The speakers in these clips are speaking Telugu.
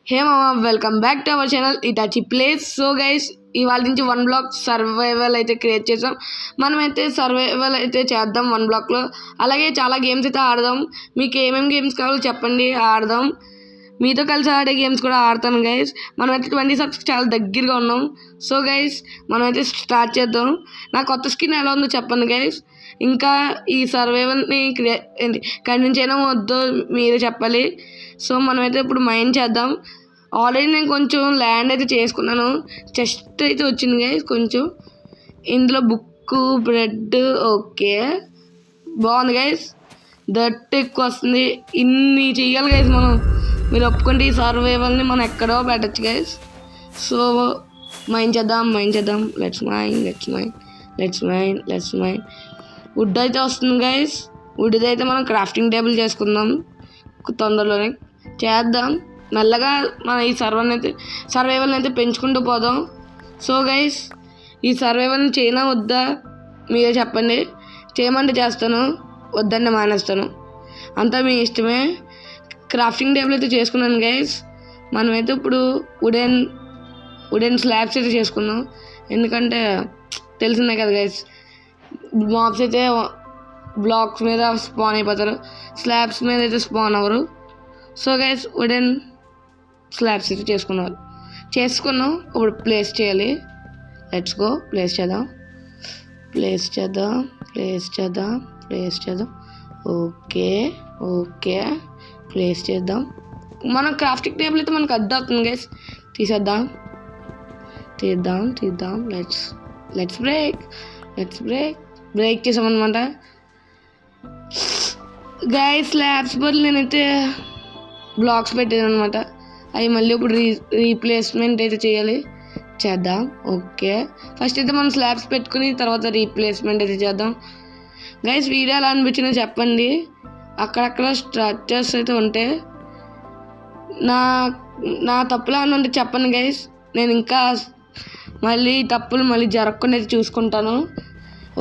హే మామా, welcome back to our channel Hitachi place. So guys, ఇవాళ నుంచి 1 బ్లాక్ సర్వైవల్ అయితే క్రియేట్ చేసాం. మనమైతే సర్వైవల్ అయితే చేద్దాం 1 బ్లాక్లో. అలాగే చాలా గేమ్స్ అయితే ఆడదాం. మీకు ఏమేమి గేమ్స్ కావాలో చెప్పండి, ఆడదాం. మీతో కలిసి ఆడే గేమ్స్ కూడా ఆడతాను గైస్. మనమైతే 20 సబ్స్కి చాలా దగ్గరగా ఉన్నాం. సో గైస్, మనమైతే స్టార్ట్ చేద్దాం. నా కొత్త స్కిన్ ఎలా ఉందో చెప్పండి గైస్. ఇంకా ఈ సర్వైవల్ని కంటిన్యూ చేయడం వద్దో మీరే చెప్పాలి. సో మనమైతే ఇప్పుడు మైండ్ చేద్దాం. ఆల్రెడీ నేను కొంచెం ల్యాండ్ అయితే చేసుకున్నాను. చెస్ట్ అయితే వచ్చింది గైస్ కొంచెం. ఇందులో బుక్, బ్రెడ్, ఓకే బాగుంది గైస్. దట్ ఎక్కువ వస్తుంది. ఇన్ని చెయ్యాలి గైస్ మనం. మీరు ఒప్పుకుంటే ఈ సర్వైవల్ని మనం ఎక్కడో పెట్టచ్చు గైస్. సో మైండ్ చేద్దాం. Let's mind. వుడ్ అయితే వస్తుంది గైస్. వుడ్ అయితే మనం క్రాఫ్టింగ్ టేబుల్ చేసుకుందాం. తొందరలోనే చేద్దాం. మెల్లగా మన ఈ సర్వైవల్ని అయితే పెంచుకుంటూ పోదాం. సో గైస్, ఈ సర్వైవల్ని చేయనా వద్దా మీరే చెప్పండి. చేయమంటే చేస్తాను, వద్దంటే మానేస్తాను. అంతా మీ ఇష్టమే. క్రాఫ్టింగ్ టేబుల్ అయితే చేసుకున్నాను గైస్. మనమైతే ఇప్పుడు వుడెన్ స్లాబ్స్ అయితే చేసుకుందాం. ఎందుకంటే తెలిసిందే కదా గైస్, మాబ్స్ అయితే బ్లాక్స్ మీద స్పాన్ అయిపోతారు, స్లాబ్స్ మీద అయితే స్పాన్ అవ్వరు. సో గైస్, వుడెన్ స్లాబ్స్ అయితే చేసుకున్నాం. ఇప్పుడు ప్లేస్ చేయాలి. Let's go. ప్లేస్ చేద్దాం. ఓకే ప్లేస్ చేద్దాం. మనం క్రాఫ్టింగ్ టేబుల్ అయితే మనకు అడ్డు అవుతుంది గైస్. తీద్దాం. లెట్స్ బ్రేక్ చేసామన్నమాట గైస్. స్లాబ్స్ బదులు నేనైతే బ్లాక్స్ పెట్టాను అనమాట. అవి మళ్ళీ ఇప్పుడు రీప్లేస్మెంట్ అయితే చేద్దాం. ఓకే, ఫస్ట్ అయితే మనం స్లాబ్స్ పెట్టుకుని తర్వాత రీప్లేస్మెంట్ అయితే చేద్దాం. గైస్, వీడియో ఎలా అనిపించిందో చెప్పండి. అక్కడక్కడ స్ట్రక్చర్స్ అయితే ఉంటే నా తప్పులా అని ఉంటే చెప్పండి గైస్. నేను ఇంకా తప్పులు జరగకుండా అయితే చూసుకుంటాను.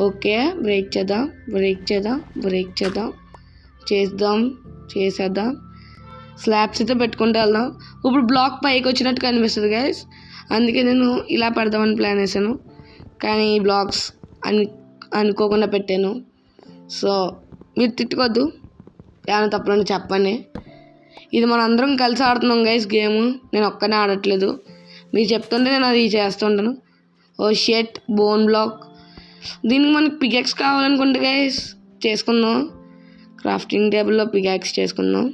ఓకే, బ్రేక్ చేసేద్దాం. స్లాబ్స్ అయితే పెట్టుకుంటూ వెళ్దాం. ఇప్పుడు బ్లాక్ పైకి వచ్చినట్టు కనిపిస్తుంది గైస్. అందుకే నేను ఇలా పెడదామని ప్లాన్ వేసాను, కానీ ఈ బ్లాక్స్ అనుకోకుండా పెట్టాను. సో మీరు తిట్టుకోవద్దు, ఏమైనా తప్పులని చెప్పండి. ఇది మనం అందరం కలిసి ఆడుతున్నాం గైస్ గేమ్. నేను ఒక్కనే ఆడట్లేదు, మీరు చెప్తుంటే నేను అది చేస్తుంటాను. ఓ షెట్, బోన్ బ్లాక్. దీనికి మనకి పికాక్స్ కావాలనుకుంటే గైస్ చేసుకుందాం. క్రాఫ్టింగ్ టేబుల్లో పికాక్స్ చేసుకుందాం.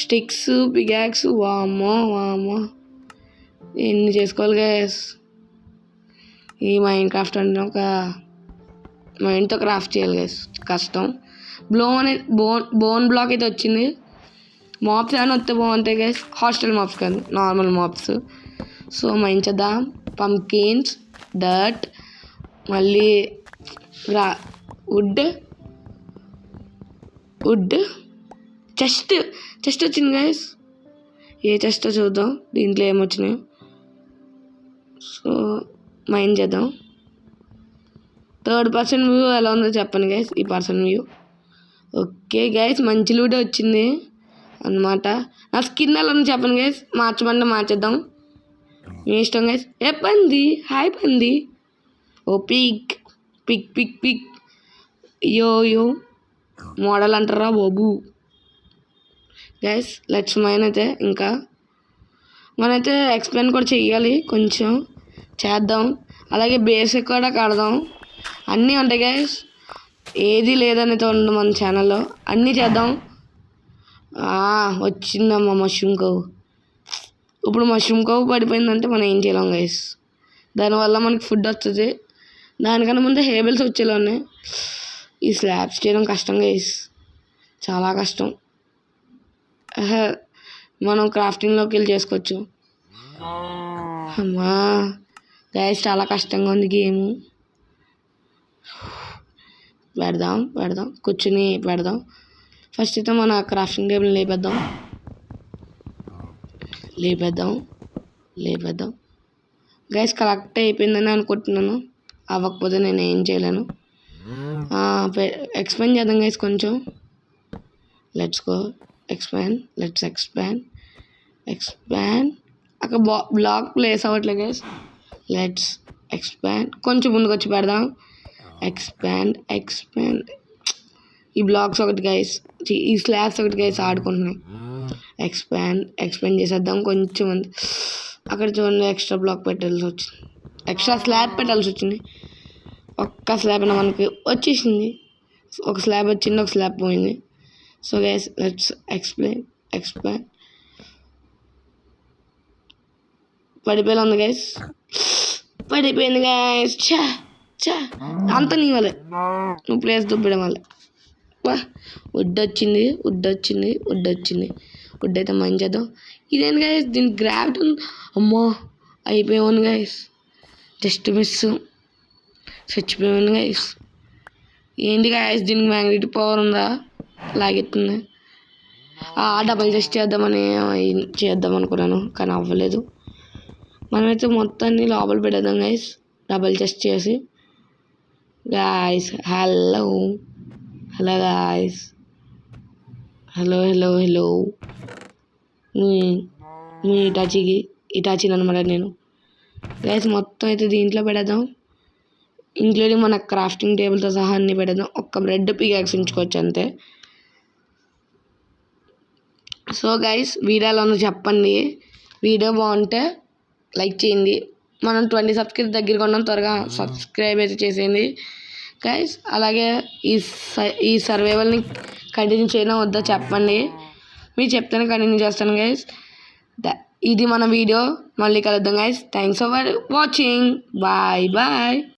స్టిక్స్, పికాక్స్, వామ్మో ఎన్ని చేసుకోవాలి గైస్. ఈ మైండ్ క్రాఫ్ట్ అంటే ఒక మైండ్తో క్రాఫ్ట్ చేయాలి గైస్, కష్టం. బోన్ బ్లాక్ అయితే వచ్చింది. మాప్స్ ఏమైనా వస్తే బాగుంటాయి గైస్. హాస్టల్ మాప్స్ కాదు, నార్మల్ మాప్స్. సో మైండ్ చేద్దాం. పంకిన్స్, డర్ట్, మళ్ళీ వుడ్, చెస్ట్ వచ్చింది గైస్. ఏ చెస్టో చూద్దాం, దీంట్లో ఏమొచ్చినాయి. సో మైండ్ చేద్దాం. థర్డ్ పర్సన్ వ్యూ ఎలా ఉందో చెప్పండి గైస్. ఈ పర్సన్ వ్యూ ఓకే గైస్, మంచి లూడే వచ్చింది అన్నమాట. నా స్కిన్ ఎలా ఉందో చెప్పండి గైస్. మార్చమంటే మార్చేద్దాం, మీ ఇష్టం గైస్. హాయ్ పంది. ఓ పిక్ యో మోడల్ అంటారా బాబు. గైస్, లెట్స్ మైన్ అయితే ఇంకా మనమైతే ఎక్స్ప్లెయిన్ కూడా చెయ్యాలి, కొంచెం చేద్దాం. అలాగే బేసిక్ కూడా కడదాం. అన్నీ ఉంటాయి గైస్, ఏది లేదనేది ఉండదు మన ఛానల్లో. అన్నీ చేద్దాం. వచ్చిందమ్మా మష్రూమ్ కవ్. ఇప్పుడు మష్రూమ్ కవ్ పడిపోయిందంటే మనం ఏం చేయలేం గైస్. దానివల్ల మనకి ఫుడ్ వస్తుంది. దానికన్నా ముందే హేబుల్స్ వచ్చేలా ఉన్నాయి. ఈ స్లాబ్స్ చేయడం కష్టం గైస్, చాలా కష్టం. మనం క్రాఫ్టింగ్లోకి వెళ్ళి చేసుకోవచ్చు. అమ్మా గైస్, చాలా కష్టంగా ఉంది గేము. పెడదాం కూర్చుని పెడదాం. ఫస్ట్ అయితే మన క్రాఫ్టింగ్ టేబుల్ లేపేద్దాం గైస్. కరెక్ట్ అయిపోయిందని అనుకుంటున్నాను, అవ్వకపోతే నేను ఏం చేయలేను. ఎక్స్ప్లెయిన్ చేద్దాం గైస్ కొంచెం. Let's go expand. Let's expand. అక్కడ బ్లాక్ ప్లేస్ అవ్వట్లేదు గైస్. Let's expand. కొంచెం ముందుకు వచ్చి పెడదాం. ఎక్స్పాండ్. ఈ బ్లాక్స్ ఒకటి గైస్, ఈ స్లాబ్స్ ఒకటి గైస్ ఆడుకుంటున్నాయి. ఎక్స్పాండ్ చేసేద్దాం కొంచెం మంది. అక్కడ చూడండి ఎక్స్ట్రా బ్లాక్ పెట్టాల్సి వచ్చింది, ఎక్స్ట్రా స్లాబ్ పెట్టాల్సి వచ్చింది. ఒక్క స్లాబ్ మనకి వచ్చేసింది. ఒక స్లాబ్ వచ్చింది, ఒక స్లాబ్ పోయింది. So guys let's expand. పడిపోయింది గైస్. అంత నీ వల్లే, నువ్వు ప్లేస్ దుబ్బడం వల్ల. వుడ్ వచ్చింది. వుడ్ అయితే మంచి చేద్దాం. ఇదేంటి గైస్, దీనికి గ్రావిటీ ఉంది. అమ్మో అయిపోయాను గైస్, జస్ట్ మిస్, చచ్చిపోయాను గైస్. ఏంటి గైస్, దీనికి మ్యాగ్నెటిక్ పవర్ ఉందా? లాగెత్తుంది. డబల్ చెస్ట్ చేద్దాం అనుకున్నాను, కానీ అవ్వలేదు. మనమైతే మొత్తాన్ని లోపల పెట్టేద్దాం గైస్, డబల్ చెస్ట్ చేసి. Guys hello guys, hello. మీ ఇటాచీని అనమాట నేను. గైస్ మొత్తం అయితే దీంట్లో పెడదాం, ఇంక్లూడింగ్ మన క్రాఫ్టింగ్ టేబుల్తో సహా అన్ని పెడదాం. ఒక్క రెడ్ పికాక్స్ ఉంచుకోవచ్చు అంతే. సో గైస్ వీడియోలో చెప్పండి, వీడియో బాగుంటే లైక్ చేయండి. మనం 20 సబ్స్క్రైబ్ దగ్గరికి ఉన్నాం, త్వరగా సబ్స్క్రైబ్ అయితే చేసేయండి గైస్. అలాగే ఈ సర్వైవల్ని కంటిన్యూ చేయడం వద్దా చెప్పండి, మీరు చెప్తేనే కంటిన్యూ చేస్తాను గైస్. ఇది మన వీడియో, మళ్ళీ కలుద్దాం guys. Thanks for watching. Bye.